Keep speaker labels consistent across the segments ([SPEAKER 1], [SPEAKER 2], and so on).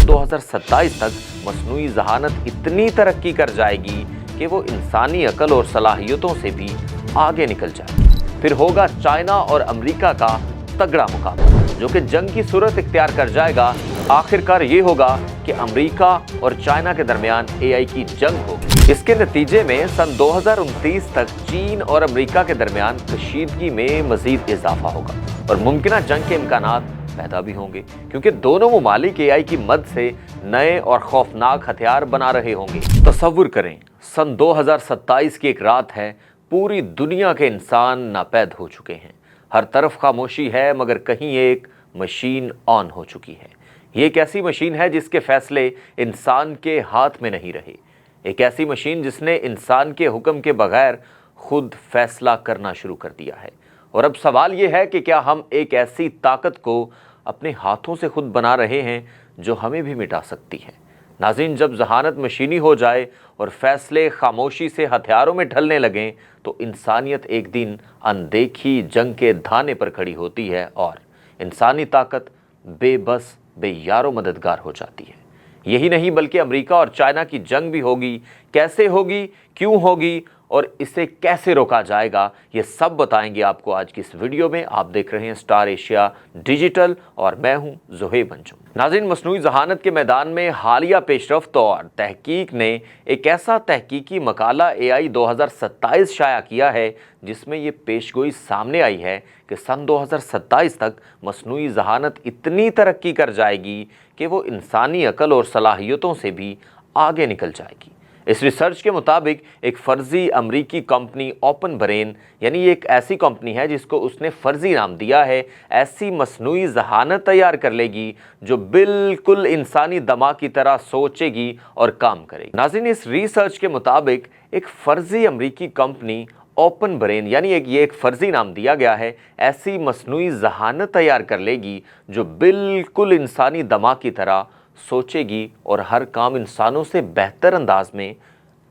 [SPEAKER 1] 2027 तक मस्नूई ज़हानत इतनी तरक्की कर जाएगी कि वो इंसानी अकल और सलाहियतों से भी आगे निकल जाएगी। फिर होगा चाइना और अमेरिका का तगड़ा मुकाबला जो कि जंग की सूरत इख्तियार कर जाएगा। आखिरकार ये होगा कि अमेरिका और चाइना के दरमियान एआई की जंग होगी। इसके नतीजे में सन 2029 तक चीन और अमेरिका के दरमियान कशीदगी में मजीद इजाफा होगा और मुमकिन जंग के इम्कानात पैदा भी होंगे, क्योंकि दोनों ममालिक एआई की मदद से नए और खौफनाक हथियार बना रहे होंगे। तसव्वुर करें, सन 2027 की एक रात है, पूरी दुनिया के इंसान नापैद हो चुके हैं। हर तरफ खामोशी है, मगर कहीं एक मशीन ऑन हो चुकी है। ये एक ऐसी मशीन है जिसके फैसले इंसान के हाथ में नहीं रहे। एक ऐसी मशीन जिसने इंसान के हुक्म के बगैर खुद फैसला करना शुरू कर दिया है। और अब सवाल ये है कि क्या हम एक ऐसी ताकत को अपने हाथों से खुद बना रहे हैं जो हमें भी मिटा सकती है। नाज़रीन, जब ज़हानत मशीनी हो जाए और फैसले खामोशी से हथियारों में ढलने लगें तो इंसानियत एक दिन अनदेखी जंग के धाने पर खड़ी होती है और इंसानी ताकत बेबस बेयारो मददगार हो जाती है। यही नहीं बल्कि अमेरिका और चाइना की जंग भी होगी। कैसे होगी, क्यों होगी और इसे कैसे रोका जाएगा, ये सब बताएंगे आपको आज की इस वीडियो में। आप देख रहे हैं स्टार एशिया डिजिटल और मैं हूं ज़ुहैब अंजुम। नाज़रीन, मसनूई ज़हानत के मैदान में हालिया पेशरफ्त और तहकीक ने एक ऐसा तहकीकी मकाला एआई 2027 शाया किया है जिसमें ये पेशगोई सामने आई है कि सन 2027 तक मसनूई ज़हानत इतनी तरक्की कर जाएगी कि वो इंसानी अकल और सलाहियतों से भी आगे निकल जाएगी। इस रिसर्च के मुताबिक एक फ़र्ज़ी अमरीकी कंपनी ओपन ब्रेन, यानी एक ऐसी कंपनी है जिसको उसने फ़र्ज़ी नाम दिया है, ऐसी मसनूई ज़हानत तैयार कर लेगी जो बिल्कुल इंसानी दिमाग की तरह सोचेगी और काम करेगी। नाज़रीन, इस रिसर्च के मुताबिक एक फ़र्ज़ी अमरीकी कंपनी ओपन ब्रेन, यानी ये एक फ़र्ज़ी नाम दिया गया है, ऐसी मसनूई ज़हानत तैयार कर लेगी जो बिल्कुल इंसानी दिमाग की तरह सोचेगी और हर काम इंसानों से बेहतर अंदाज में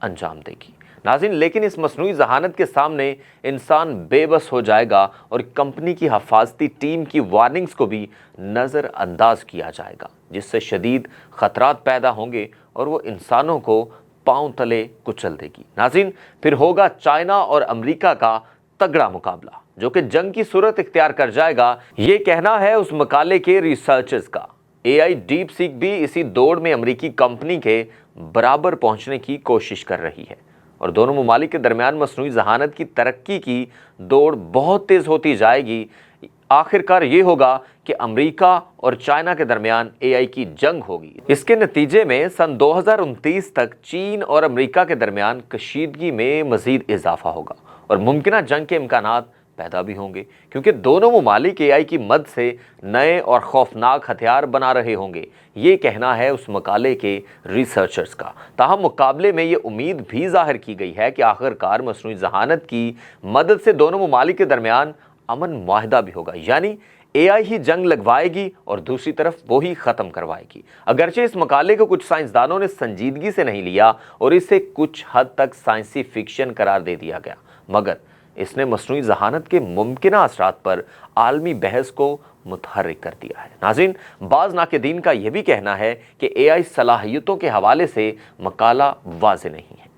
[SPEAKER 1] अंजाम देगी। नाज़रीन, लेकिन इस मसनूई ज़हानत के सामने इंसान बेबस हो जाएगा और कंपनी की हिफाजती टीम की वार्निंग्स को भी नज़रअंदाज किया जाएगा, जिससे शदीद ख़तरात पैदा होंगे और वो इंसानों को पांव तले कुचल देगी। नाज़रीन, फिर होगा चाइना और अमेरिका का तगड़ा मुकाबला जो कि जंग की सूरत इख्तियार कर जाएगा। ये कहना है उस मकाले के रिसर्चर्स का। एआई डीप सीक भी इसी दौड़ में अमेरिकी कंपनी के बराबर पहुंचने की कोशिश कर रही है और दोनों ममालिक के दरमियान मसनूई ज़हानत की तरक्की की दौड़ बहुत तेज़ होती जाएगी। आखिरकार ये होगा कि अमेरिका और चाइना के दरमियान एआई की जंग होगी। इसके नतीजे में सन 2029 तक चीन और अमेरिका के दरमियान कशीदगी में मजीद इजाफा होगा और मुमकिन जंग के इम्कानात पैदा भी होंगे, क्योंकि दोनों ममालिक एआई की मदद से नए और खौफनाक हथियार बना रहे होंगे। ये कहना है उस मकाले के रिसर्चर्स का। ताहम मुकाबले में ये उम्मीद भी जाहिर की गई है कि आखिरकार मसनूई ज़हानत की मदद से दोनों ममालिक के दरमियान अमन मुआहदा भी होगा, यानी एआई ही जंग लगवाएगी और दूसरी तरफ वो ही ख़त्म करवाएगी। अगरचे इस मकाले को कुछ साइंसदानों ने संजीदगी से नहीं लिया और इसे कुछ हद तक साइंसी फिक्शन करार दे दिया गया, मगर इसने मसनूई ज़हानत के मुमकिना असरात पर आलमी बहस को मुतहर्रिक कर दिया है। नाज़रीन, बाज़ नाक़दीन का यह भी कहना है कि एआई सलाहियतों के हवाले से मकाला वाज़ेह नहीं है,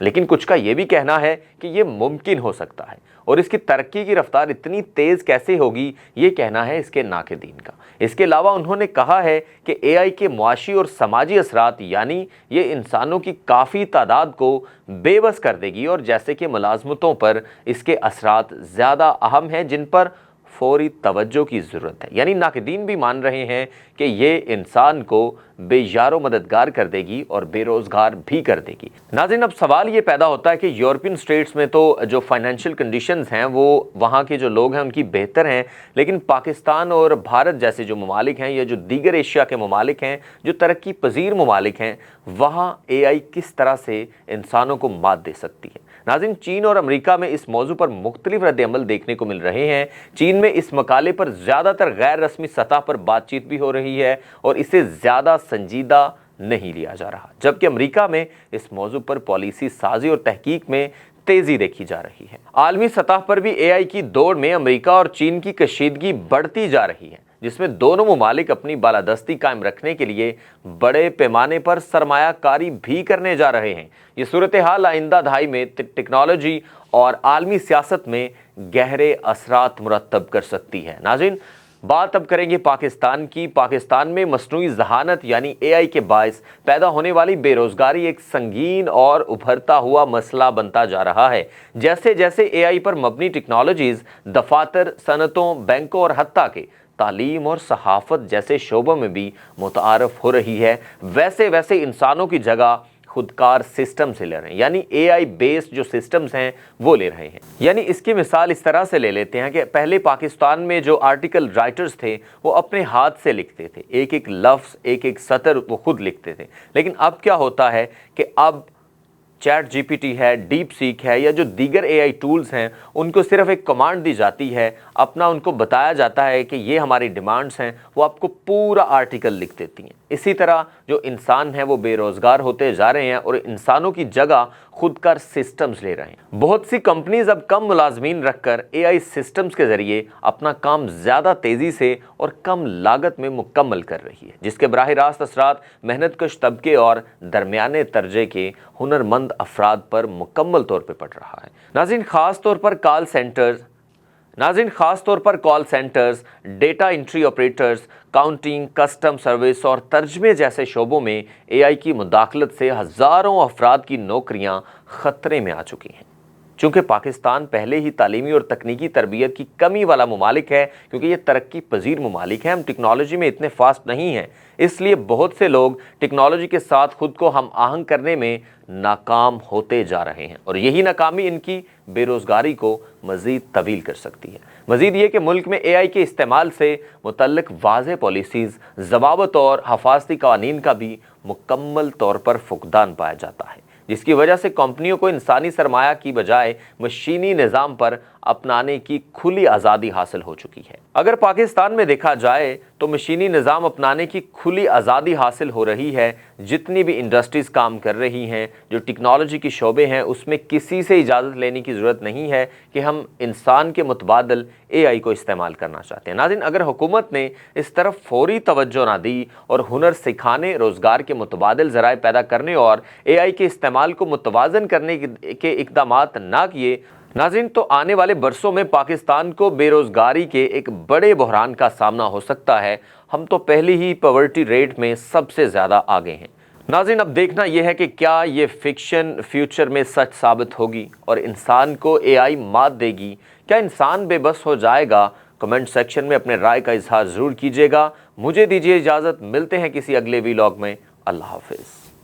[SPEAKER 1] लेकिन कुछ का यह भी कहना है कि यह मुमकिन हो सकता है और इसकी तरक्की की रफ्तार इतनी तेज़ कैसे होगी, ये कहना है इसके नाक़दीन का। इसके अलावा उन्होंने कहा है कि एआई के मुआशी और समाजी असरात, यानी ये इंसानों की काफ़ी तादाद को बेबस कर देगी और जैसे कि मुलाजमतों पर इसके असरात ज़्यादा अहम हैं जिन पर फौरी तवज्जो की ज़रूरत है। यानी नाक़दीन भी मान रहे हैं कि ये इंसान को बेयारो मददगार कर देगी और बेरोज़गार भी कर देगी। नाज़रीन, अब सवाल ये पैदा होता है कि यूरोपियन स्टेट्स में तो जो फाइनेंशियल कंडीशंस हैं वो वहाँ के जो लोग हैं उनकी बेहतर हैं, लेकिन पाकिस्तान और भारत जैसे जो ममालिक हैं या जो दीगर एशिया के ममालिक हैं, जो तरक्की पजीर ममालिक हैं, वहाँ एआई किस तरह से इंसानों को मात दे सकती है। नाज़रीन, चीन और अमेरिका में इस मौजू पर मुख्तलिफ रद्द-ए-अमल देखने को मिल रहे हैं। चीन में इस मकाले पर ज़्यादातर गैर रस्मी सतह पर बातचीत भी हो रही है और इसे ज़्यादा संजीदा नहीं लिया जा रहा, जबकि अमेरिका में इस मौजू पर पॉलिसी साजी और तहकीक में तेजी देखी जा रही है। आलमी सतह पर भी एआई की दौड़ में अमेरिका और चीन की कशीदगी बढ़ती जा रही है। जिसमें दोनों ममालिक अपनी बालादस्ती कायम रखने के लिए बड़े पैमाने पर सरमाया कारी भी करने जा रहे हैं। ये सूरत हाल आइंदा दहाई में टेक्नोलॉजी और आलमी सियासत में गहरे असरात मुरतब कर सकती है। नाज़रीन, बात अब करेंगे पाकिस्तान की। पाकिस्तान में मसनूई ज़हानत यानी AI के बायस पैदा होने वाली बेरोज़गारी एक संगीन और उभरता हुआ मसला बनता जा रहा है। जैसे जैसे AI पर मबनी टेक्नोलॉजीज़ दफातर, सनतों, बैंकों और हत्ता के तालीम और सहाफ़त जैसे शोबों में भी मुतारफ़ हो रही है, वैसे वैसे इंसानों की जगह खुदकार सिस्टम से ले रहे हैं, यानी AI बेस्ड जो सिस्टम्स हैं वो ले रहे हैं। यानी इसकी मिसाल इस तरह से ले लेते हैं कि पहले पाकिस्तान में जो आर्टिकल राइटर्स थे वो अपने हाथ से लिखते थे, एक एक लफ्ज़, एक एक सतर वो खुद लिखते थे। लेकिन अब क्या होता है कि अब चैट GPT है, डीप सीक है या जो दीगर AI टूल्स हैं, उनको सिर्फ एक कमांड दी जाती है, अपना उनको बताया जाता है कि ये हमारी डिमांड्स हैं, वो आपको पूरा आर्टिकल लिख देती हैं। इसी तरह जो इंसान हैं वो बेरोज़गार होते जा रहे हैं और इंसानों की जगह खुदकार सिस्टम्स ले रहे हैं। बहुत सी कंपनीज अब कम मुलाजमीन रखकर AI सिस्टम्स के ज़रिए अपना काम ज़्यादा तेज़ी से और कम लागत में मुकम्मल कर रही है, जिसके बराह रास्त असरात मेहनतकश तबके और दरमियाने दर्जे के हुनरमंद अफराद पर मुकम्मल तौर पर पड़ रहा है। नाज़रीन, ख़ास तौर पर call centres, data entry operators, counting, custom service और तर्जमे जैसे शोबों में AI की मुदाखलत से हज़ारों अफराद की नौकरियां ख़तरे में आ चुकी हैं। चूँकि पाकिस्तान पहले ही तालीमी और तकनीकी तरबियत की कमी वाला ममालिक है, क्योंकि ये तरक्की पजीर ममालिक है, हम टेक्नोलॉजी में इतने फास्ट नहीं हैं, इसलिए बहुत से लोग टेक्नोलॉजी के साथ ख़ुद को हम आहंग करने में नाकाम होते जा रहे हैं और यही नाकामी इनकी बेरोज़गारी को मज़ीद तवील कर सकती है। मज़ीद ये कि मुल्क में AI के इस्तेमाल से मुतल्लिक़ वाज़ेह पॉलिसीज़, ज़वाबत और हफाजती क़वानीन का भी मुकम्मल तौर पर फुक़दान पाया जाता है, जिसकी वजह से कंपनियों को इंसानी सरमाया की बजाय मशीनी निज़ाम पर अपनाने की खुली आज़ादी हासिल हो चुकी है। अगर पाकिस्तान में देखा जाए तो मशीनी निज़ाम अपनाने की खुली आज़ादी हासिल हो रही है। जितनी भी इंडस्ट्रीज़ काम कर रही हैं, जो टेक्नोलॉजी की शोबे हैं, उसमें किसी से इजाज़त लेने की ज़रूरत नहीं है कि हम इंसान के मुतबादल AI को इस्तेमाल करना चाहते हैं। नाज़रीन, अगर हुकूमत ने इस तरफ फौरी तवज्जो ना दी और हुनर सिखाने, रोज़गार के मुतबादल ज़राए पैदा करने और AI के इस्तेमाल को मुतवाज़न करने के इक़दामात ना किए, नाज़रीन, तो आने वाले बरसों में पाकिस्तान को बेरोज़गारी के एक बड़े बहरान का सामना हो सकता है। हम तो पहले ही पॉवर्टी रेट में सबसे ज़्यादा आगे हैं। नाज़रीन, अब देखना यह है कि क्या ये फ़िक्शन फ्यूचर में सच साबित होगी और इंसान को AI मात देगी। क्या इंसान बेबस हो जाएगा? कमेंट सेक्शन में अपने राय का इजहार ज़रूर कीजिएगा। मुझे दीजिए इजाज़त, मिलते हैं किसी अगले व्लॉग में। अल्लाह हाफ़िज़।